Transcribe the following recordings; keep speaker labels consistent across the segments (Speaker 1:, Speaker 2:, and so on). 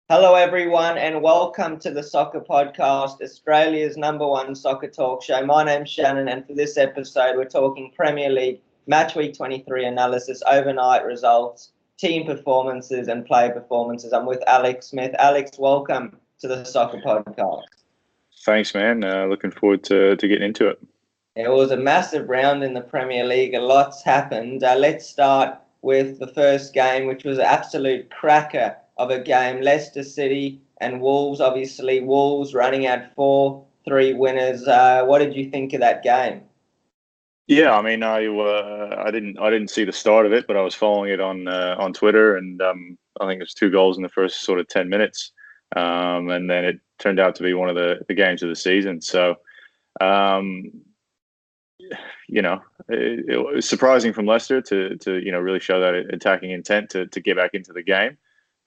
Speaker 1: Hello, everyone, and welcome to the Soccer Podcast, Australia's #1 soccer talk show. My name's Shannon, and for this episode, we're talking Premier League Matchweek 23 analysis, overnight results, team performances, and player performances. I'm with Alex Smith. Alex, welcome to the Soccer Podcast.
Speaker 2: Thanks, man. Looking forward to getting into it.
Speaker 1: It was a massive round in the Premier League. A lot's happened. Let's start with the first game, which was an absolute cracker of a game. Leicester City and Wolves. Obviously, Wolves running out 4-3 winners. What did you think of that game?
Speaker 2: Yeah, I mean, I didn't see the start of it, but I was following it on Twitter, and I think it was 2 goals in the first sort of 10 minutes, and then it turned out to be one of the games of the season. So. It was surprising from Leicester to really show that attacking intent to get back into the game.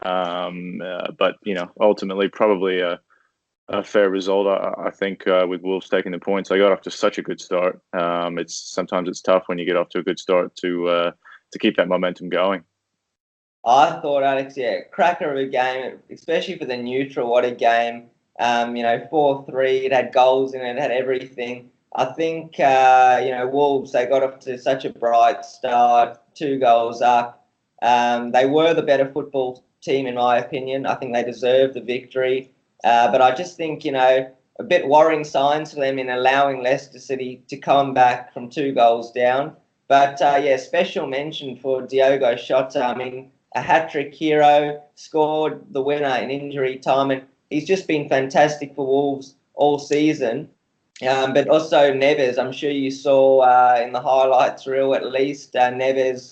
Speaker 2: But ultimately probably a fair result. I think with Wolves taking the points, they got off to such a good start. Sometimes it's tough when you get off to a good start to keep that momentum going.
Speaker 1: I thought, Alex, cracker of a game, especially for the neutral. What a game! 4-3. It had goals in it. It had everything. I think, Wolves, they got off to such a bright start, 2 goals up. They were the better football team, in my opinion. I think they deserved the victory. But I just think, a bit worrying signs for them in allowing Leicester City to come back from 2 goals down. But, special mention for Diogo Jota. I mean, a hat-trick hero, scored the winner in injury time. And he's just been fantastic for Wolves all season. But also Neves, I'm sure you saw in the highlights reel at least, Neves,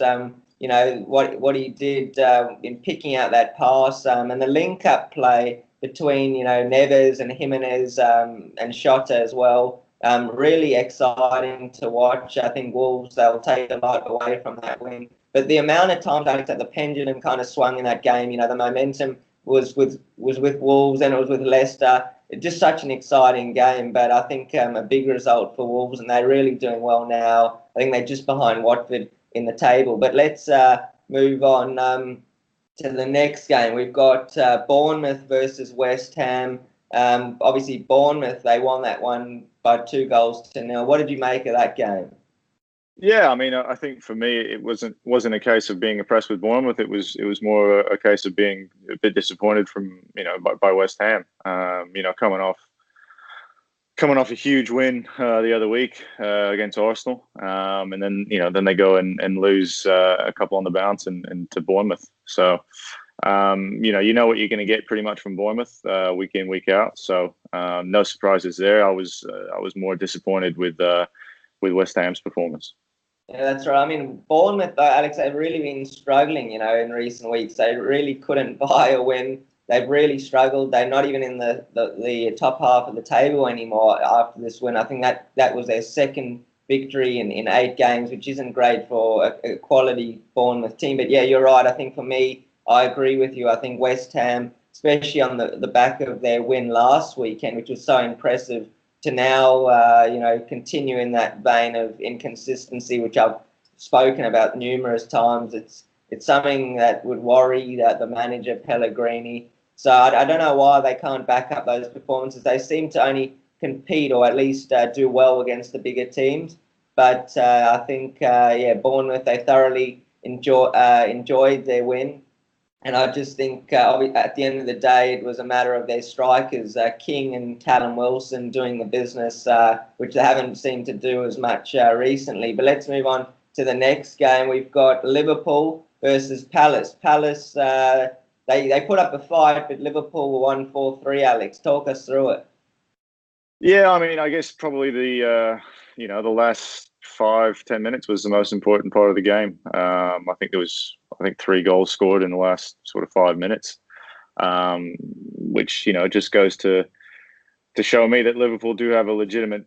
Speaker 1: what he did in picking out that pass and the link-up play between, Neves and Jimenez and Jota as well. Really exciting to watch. I think Wolves, they'll take a lot away from that win. But the amount of times, Alex, that the pendulum kind of swung in that game, the momentum was with Wolves and it was with Leicester. It's just such an exciting game, but I think a big result for Wolves, and they're really doing well now. I think they're just behind Watford in the table. But let's move on to the next game. We've got Bournemouth versus West Ham. Obviously, Bournemouth, they won that one by 2-0. What did you make of that game?
Speaker 2: Yeah, I mean, I think for me, it wasn't a case of being impressed with Bournemouth. It was more a case of being a bit disappointed from by West Ham. Coming off a huge win the other week against Arsenal, and then they go and lose a couple on the bounce and to Bournemouth. So you know what you're going to get pretty much from Bournemouth week in, week out. So no surprises there. I was more disappointed with West Ham's performance.
Speaker 1: Yeah, that's right. I mean, Bournemouth, though, Alex, they've really been struggling, in recent weeks. They really couldn't buy a win. They've really struggled. They're not even in the top half of the table anymore after this win. I think that was their second victory in 8 games, which isn't great for a quality Bournemouth team. But, yeah, you're right. I think for me, I agree with you. I think West Ham, especially on the back of their win last weekend, which was so impressive, to now, continue in that vein of inconsistency, which I've spoken about numerous times. It's something that would worry the manager, Pellegrini. So I don't know why they can't back up those performances. They seem to only compete or at least do well against the bigger teams. But I think, Bournemouth, they thoroughly enjoyed their win. And I just think at the end of the day, it was a matter of their strikers, King and Callum Wilson, doing the business, which they haven't seemed to do as much recently. But let's move on to the next game. We've got Liverpool versus Palace. Palace, they put up a fight, but Liverpool won 4-3, Alex. Talk us through it.
Speaker 2: Yeah, I mean, I guess probably the last 5-10 minutes was the most important part of the game. I think there was 3 goals scored in the last sort of 5 minutes, which just goes to show me that Liverpool do have a legitimate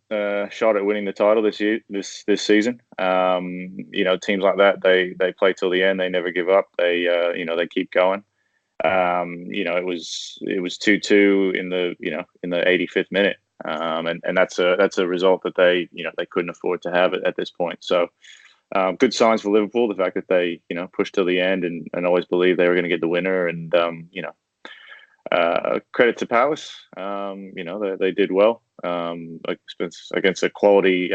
Speaker 2: shot at winning the title this season. Teams like that, they play till the end. They never give up. They keep going. It was 2-2 in the 85th minute. And that's a result that they couldn't afford to have at this point. So good signs for Liverpool, the fact that they pushed till the end and always believed they were going to get the winner. And credit to Palace. They did well against a quality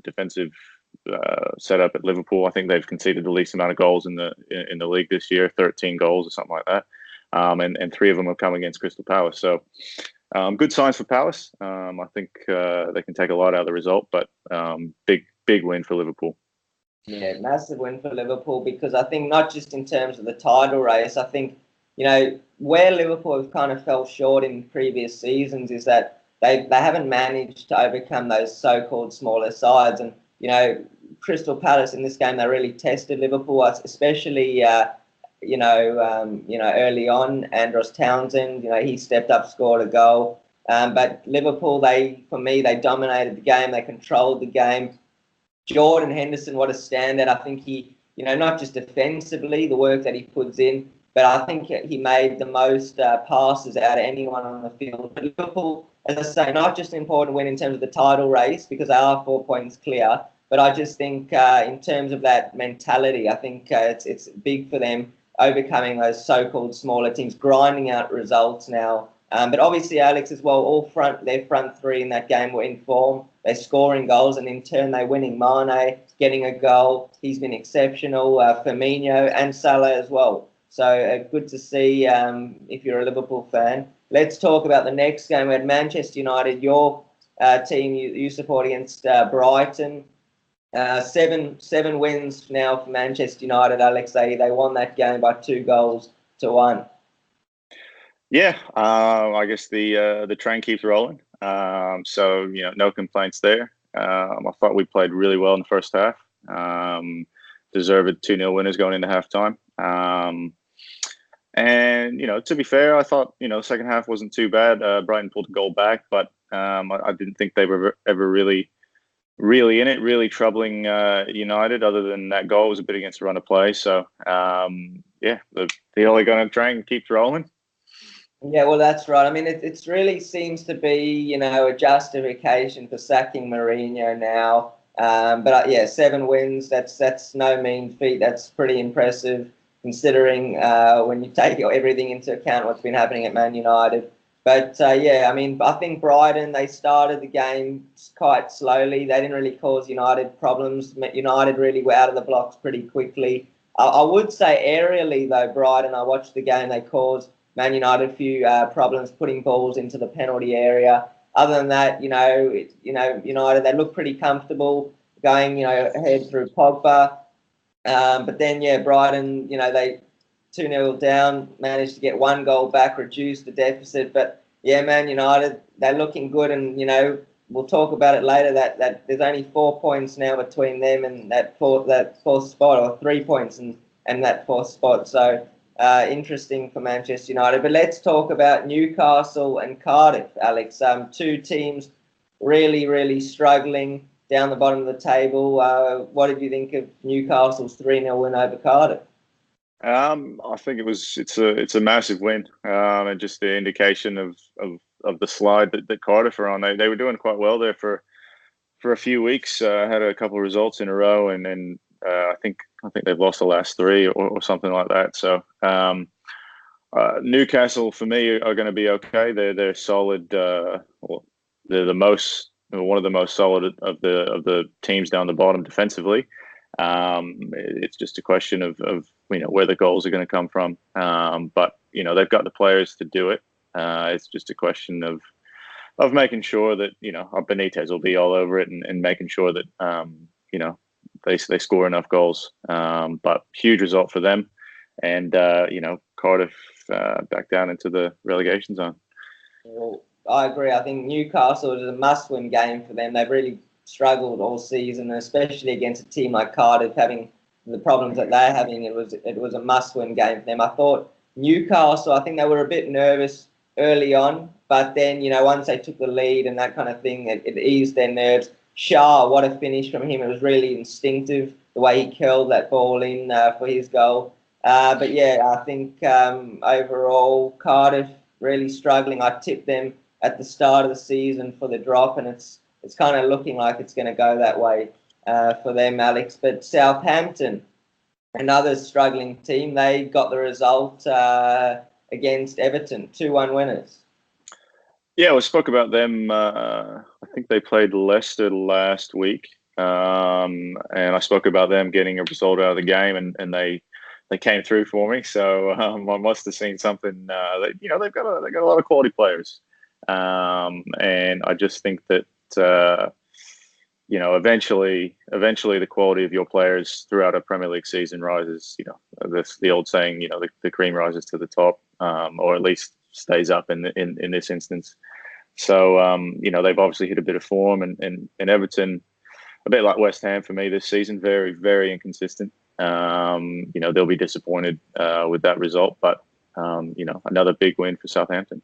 Speaker 2: defensive setup at Liverpool. I think they've conceded the least amount of goals in the league this year, 13 goals or something like that, and 3 of them have come against Crystal Palace. So good signs for Palace. I think they can take a lot out of the result, but big win for Liverpool.
Speaker 1: Yeah, massive win for Liverpool, because I think not just in terms of the title race, I think, where Liverpool have kind of fell short in previous seasons is that they haven't managed to overcome those so-called smaller sides. And, Crystal Palace in this game, they really tested Liverpool, especially, early on. Andros Townsend, he stepped up, scored a goal. But Liverpool, for me, they dominated the game. They controlled the game. Jordan Henderson, what a standout. I think he, not just defensively, the work that he puts in, but I think he made the most passes out of anyone on the field. But Liverpool, as I say, not just an important win in terms of the title race, because they are 4 points clear, but I just think in terms of that mentality, I think it's big for them overcoming those so-called smaller teams, grinding out results now. But obviously, Alex, as well, their front 3 in that game were in form. They're scoring goals, and in turn, they're winning. Mane getting a goal. He's been exceptional. Firmino and Salah as well. So good to see if you're a Liverpool fan. Let's talk about the next game. We had Manchester United, your team you support, against Brighton. 7 wins now for Manchester United, Alex. They won that game by 2-1.
Speaker 2: Yeah, I guess the train keeps rolling. So no complaints there. I thought we played really well in the first half. Deserved 2-0 winners going into halftime. And to be fair, I thought second half wasn't too bad. Brighton pulled a goal back, but I didn't think they were ever really in it, really troubling United. Other than that goal, was a bit against the run of play. So the Ole Gunnar train keeps rolling.
Speaker 1: Yeah, well, that's right. I mean, it really seems to be, a justification for sacking Mourinho now. But 7 wins, that's no mean feat. That's pretty impressive, considering when you take everything into account what's been happening at Man United. But, I think Brighton, they started the game quite slowly. They didn't really cause United problems. United really were out of the blocks pretty quickly. I would say aerially, though, Brighton, I watched the game, they caused Man United a few problems putting balls into the penalty area. Other than that, United, they look pretty comfortable going, ahead through Pogba. But then, Brighton, they 2-0 down, managed to get 1 goal back, reduce the deficit. But, Man United, they're looking good. And, we'll talk about it later, that there's only 4 points now between them and that fourth spot, or 3 points and that 4th spot. So, interesting for Manchester United. But let's talk about Newcastle and Cardiff, Alex. 2 teams really, really struggling down the bottom of the table. What did you think of Newcastle's 3-0 win over Cardiff?
Speaker 2: I think it's a massive win, and just the indication of the slide that Cardiff are on. They were doing quite well there for a few weeks. Had a couple of results in a row, and then I think they've lost the last 3 or something like that. So Newcastle for me are going to be okay. They're solid. They're one of the most solid of the teams down the bottom defensively. It's just a question of where the goals are going to come from. But they've got the players to do it. It's just a question of making sure that Benitez will be all over it and making sure that they score enough goals. But huge result for them, and Cardiff back down into the relegation zone.
Speaker 1: Well, I agree. I think Newcastle is a must-win game for them. They've really struggled all season, especially against a team like Cardiff, having the problems that they're having. It was a must-win game for them. I thought Newcastle, I think they were a bit nervous early on, but then once they took the lead and that kind of thing, it eased their nerves. Shah, what a finish from him! It was really instinctive the way he curled that ball in for his goal. But I think overall Cardiff really struggling. I tipped them at the start of the season for the drop, and it's kind of looking like it's going to go that way for them, Alex. But Southampton, another struggling team, they got the result against Everton, 2-1 winners.
Speaker 2: Yeah, we spoke about them. I think they played Leicester last week, and I spoke about them getting a result out of the game, and they came through for me. So I must have seen something. That, they've got a lot of quality players, and I just think that eventually the quality of your players throughout a Premier League season rises. The old saying, the cream rises to the top, or at least stays up in this instance. So, they've obviously hit a bit of form, and Everton, a bit like West Ham for me this season, very, very inconsistent. They'll be disappointed with that result, but, another big win for Southampton.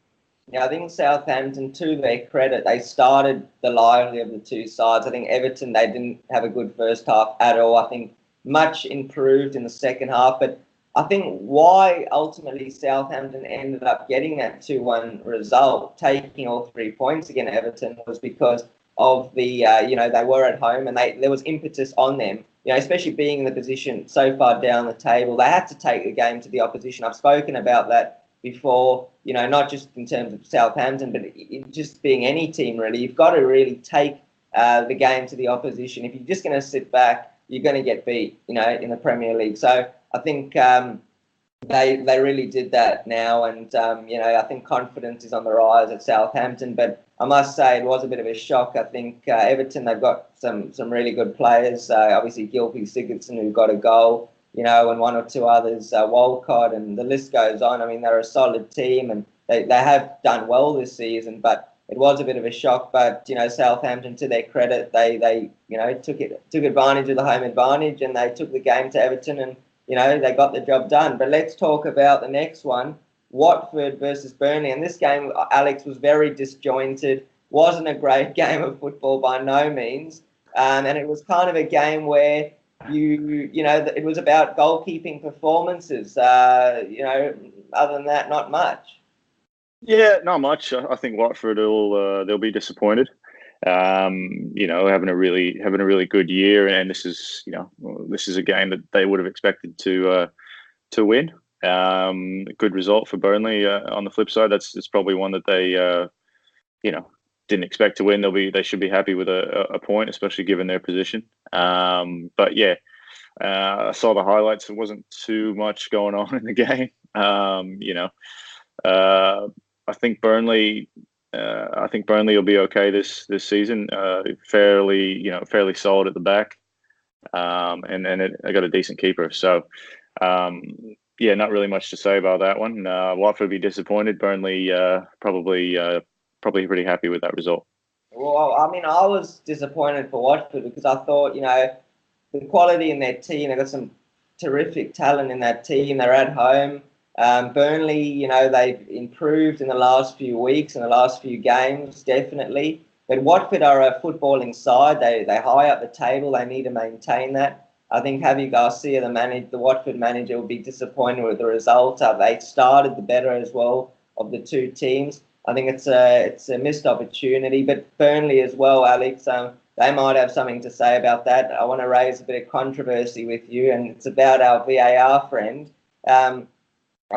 Speaker 1: Yeah, I think Southampton, to their credit, they started the lively of the two sides. I think Everton, they didn't have a good first half at all. I think much improved in the second half, but I think why ultimately Southampton ended up getting that 2-1 result, taking all 3 points against Everton, was because of the, they were at home and there was impetus on them, especially being in the position so far down the table. They had to take the game to the opposition. I've spoken about that before, not just in terms of Southampton, but just being any team really. You've got to really take the game to the opposition. If you're just going to sit back, you're going to get beat, in the Premier League. So I think they really did that now, and I think confidence is on the rise at Southampton. But I must say it was a bit of a shock. I think Everton, they've got some really good players. Obviously Gylfi Sigurdsson, who got a goal, and one or two others, Walcott, and the list goes on. I mean, they're a solid team, and they have done well this season. But it was a bit of a shock. But Southampton, to their credit, they took advantage of the home advantage, and they took the game to Everton, and they got the job done. But let's talk about the next one, Watford versus Burnley. And this game, Alex, was very disjointed. Wasn't a great game of football by no means. And it was kind of a game where it was about goalkeeping performances. Other than that, not much.
Speaker 2: Yeah, not much. I think Watford they'll be disappointed. Having a really good year, and this is a game that they would have expected to win. Good result for Burnley. On the flip side, it's probably one that they didn't expect to win. They should be happy with a point, especially given their position. But yeah, I saw the highlights. There wasn't too much going on in the game. I think Burnley will be okay this season. Fairly solid at the back, and I got a decent keeper. So, not really much to say about that one. Watford will be disappointed. Burnley probably pretty happy with that result.
Speaker 1: Well, I mean, I was disappointed for Watford because I thought, the quality in their team, they've got some terrific talent in that team. They're at home. Burnley, they've improved in the last few weeks, in the last few games, definitely. But Watford are a footballing side. They're high up the table. They need to maintain that. I think Javi Garcia, the Watford manager, will be disappointed with the result. They started the better as well of the two teams. I think it's a missed opportunity. But Burnley as well, Alex, they might have something to say about that. I want to raise a bit of controversy with you, and it's about our VAR friend. I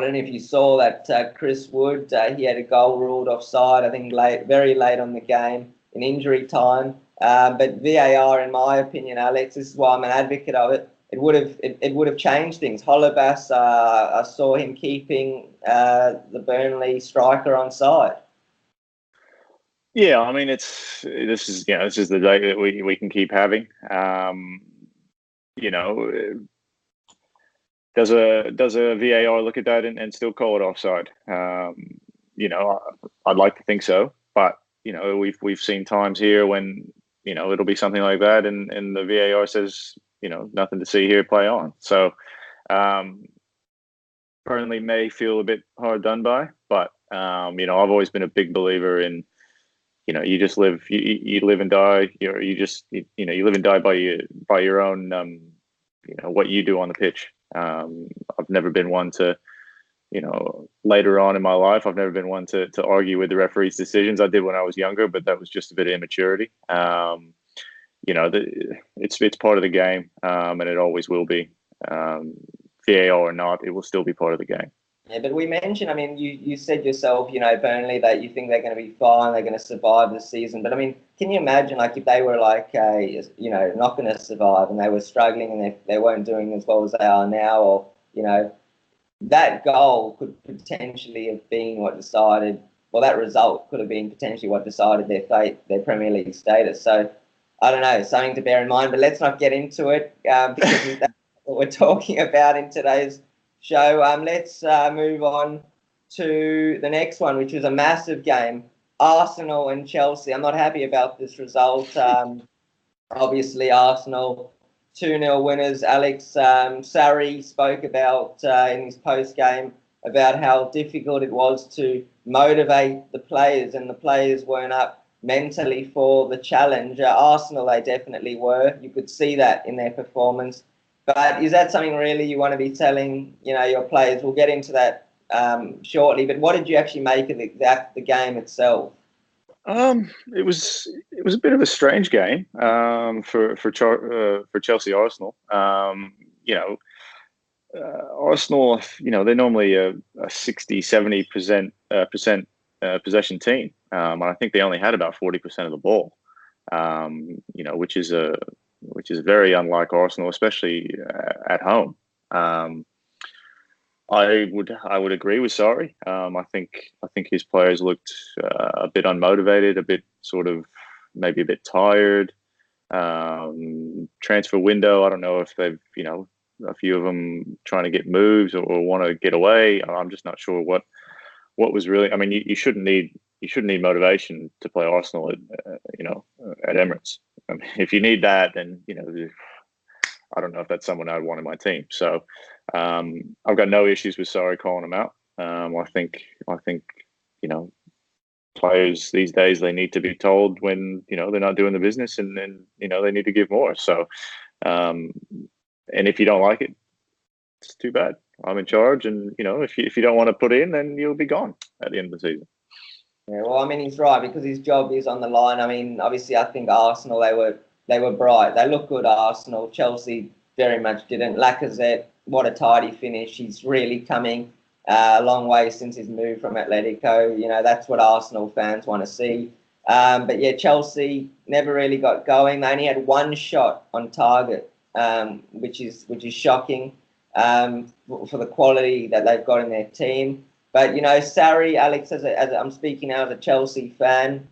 Speaker 1: don't know if you saw that Chris Wood, he had a goal ruled offside, I think very late on the game in injury time. But VAR, in my opinion, Alex, this is why I'm an advocate of it. It would have changed things. Holebas, I saw him keeping the Burnley striker on side.
Speaker 2: Yeah, I mean this is the debate that we can keep having. Does a VAR look at that and still call it offside? I'd like to think so, but we've seen times here when it'll be something like that, and the VAR says nothing to see here, play on. So Burnley may feel a bit hard done by, but I've always been a big believer in you just live you live and die. You live and die by your own what you do on the pitch. I've never been one to, later on in my life, I've never been one to argue with the referee's decisions. I did when I was younger, but that was just a bit of immaturity. It's part of the game, and it always will be. VAR or not, it will still be part of the game.
Speaker 1: Yeah, but we mentioned, I mean, you said yourself, Burnley, that you think they're going to be fine, they're going to survive the season. But I mean, can you imagine, like, if they were like, not going to survive and they were struggling and they weren't doing as well as they are now, or, that goal could potentially have been what decided, well, that result could have been potentially what decided their fate, their Premier League status. So I don't know, something to bear in mind. But let's not get into it because that's what we're talking about in today's show. Let's move on to the next one, which was a massive game, Arsenal and Chelsea. I'm not happy about this result. Obviously, Arsenal 2-0 winners. Alex Sarri spoke about in his post game about how difficult it was to motivate the players, and the players weren't up mentally for the challenge. Arsenal, they definitely were. You could see that in their performance. But is that something really you want to be telling, your players? We'll get into that shortly. But what did you actually make of the game itself?
Speaker 2: It was a bit of a strange game for Chelsea Arsenal. Arsenal, they're normally a 60-70% possession team, and I think they only had about 40% of the ball. Which is very unlike Arsenal, especially at home. I would agree with Sarri. I think his players looked a bit unmotivated, a bit sort of maybe a bit tired. Transfer window, I don't know if they've a few of them trying to get moves or want to get away. I'm just not sure what was really. I mean, you shouldn't need motivation to play Arsenal at Emirates. I mean, if you need that, then I don't know if that's someone I'd want in my team. So I've got no issues with Sarri calling them out. I think players these days, they need to be told when they're not doing the business, and then they need to give more. So and if you don't like it, it's too bad. I'm in charge, and if you don't want to put in, then you'll be gone at the end of the season.
Speaker 1: Yeah, well, I mean, he's right because his job is on the line. I mean, obviously, I think Arsenal, they were bright. They look good, Arsenal. Chelsea very much didn't. Lacazette, what a tidy finish. He's really coming a long way since his move from Atletico. That's what Arsenal fans want to see. But yeah, Chelsea never really got going. They only had one shot on target, which is shocking for the quality that they've got in their team. But Sarri, Alex, as I'm speaking now as a Chelsea fan,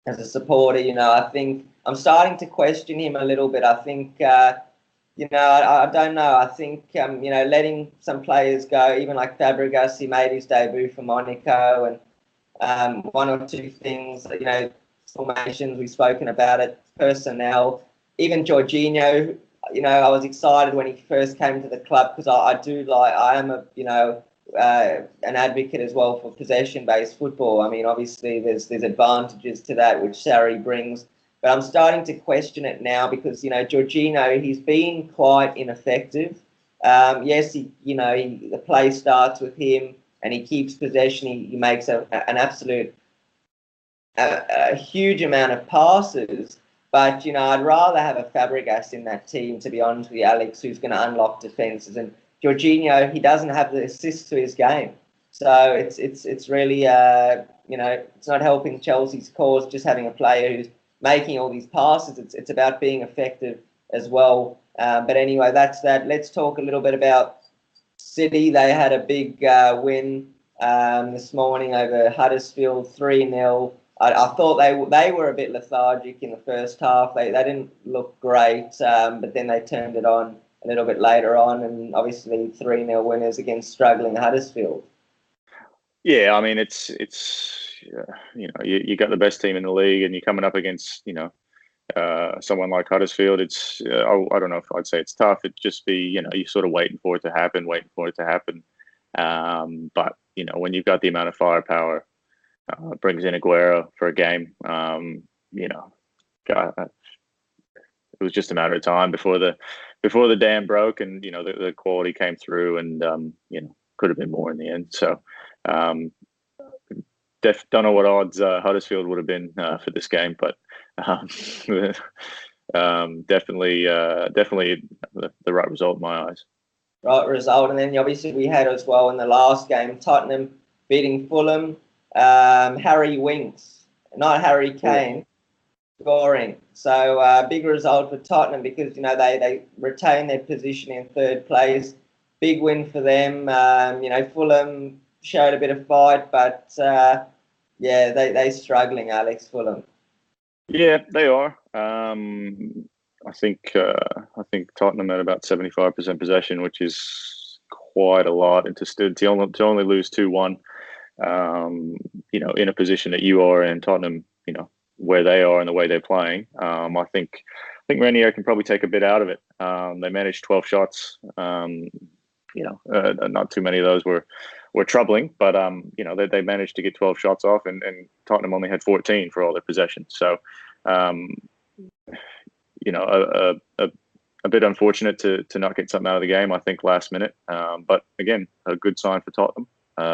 Speaker 1: as a supporter, I think I'm starting to question him a little bit. I think, I don't know. I think, letting some players go, even like Fabregas, he made his debut for Monaco, and one or two things, formations, we've spoken about it, personnel, even Jorginho. I was excited when he first came to the club because I am an advocate as well for possession-based football. I mean, obviously there's advantages to that which Sarri brings, but I'm starting to question it now because Jorginho, he's been quite ineffective. Yes, the play starts with him and he keeps possession. He makes an absolute a huge amount of passes. But, I'd rather have a Fabregas in that team, to be honest with you, Alex, who's going to unlock defences. And Jorginho, he doesn't have the assist to his game. So it's really, it's not helping Chelsea's cause just having a player who's making all these passes. It's about being effective as well. But anyway, that's that. Let's talk a little bit about City. They had a big win this morning over Huddersfield, 3-0. I thought they were a bit lethargic in the first half. They didn't look great, but then they turned it on a little bit later on, and obviously 3-0 winners against struggling Huddersfield.
Speaker 2: Yeah, I mean it's you got the best team in the league, and you're coming up against someone like Huddersfield. It's I don't know if I'd say it's tough. It'd just be you're sort of waiting for it to happen. But when you've got the amount of firepower. Brings in Aguero for a game. It was just a matter of time before the dam broke, and the quality came through, and could have been more in the end. So, don't know what odds Huddersfield would have been for this game, but definitely the right result in my eyes.
Speaker 1: right result. And then obviously we had as well in the last game, Tottenham beating Fulham. Harry Winks, not Harry Kane, scoring. So big result for Tottenham because, you know, they retain their position in third place. Big win for them. You know, Fulham showed a bit of fight, but yeah, they're struggling, Alex, Fulham.
Speaker 2: Yeah, they are. I think Tottenham had about 75% possession, which is quite a lot, and to only lose 2-1, you know, in a position that you are in, Tottenham, you know, where they are and the way they're playing. I think Ranier can probably take a bit out of it. They managed 12 shots. You know, not too many of those were troubling, but you know, they managed to get 12 shots off, and Tottenham only had 14 for all their possession. So, you know, a bit unfortunate to not get something out of the game, I think, last minute. But again, a good sign for Tottenham.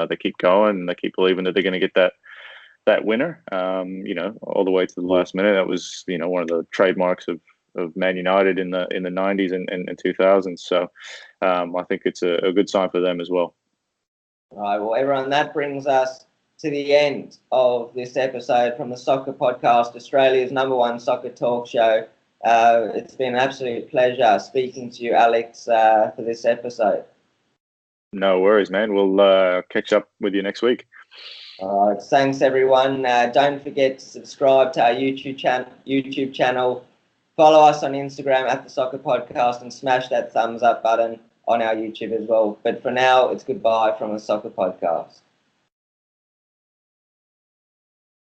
Speaker 2: They keep going and they keep believing that they're going to get that winner. You know, all the way to the last minute. That was, you know, one of the trademarks of Man United in the 90s and 2000s. So I think it's a good sign for them as well.
Speaker 1: All right, well, everyone, that brings us to the end of this episode from the Soccer Podcast, Australia's #1 soccer talk show. It's been an absolute pleasure speaking to you, Alex, for this episode.
Speaker 2: No worries, man. We'll catch up with you next week.
Speaker 1: All right, thanks, everyone. Don't forget to subscribe to our YouTube channel. Follow us on Instagram at the Soccer Podcast and smash that thumbs up button on our YouTube as well. But for now, it's goodbye from the Soccer Podcast.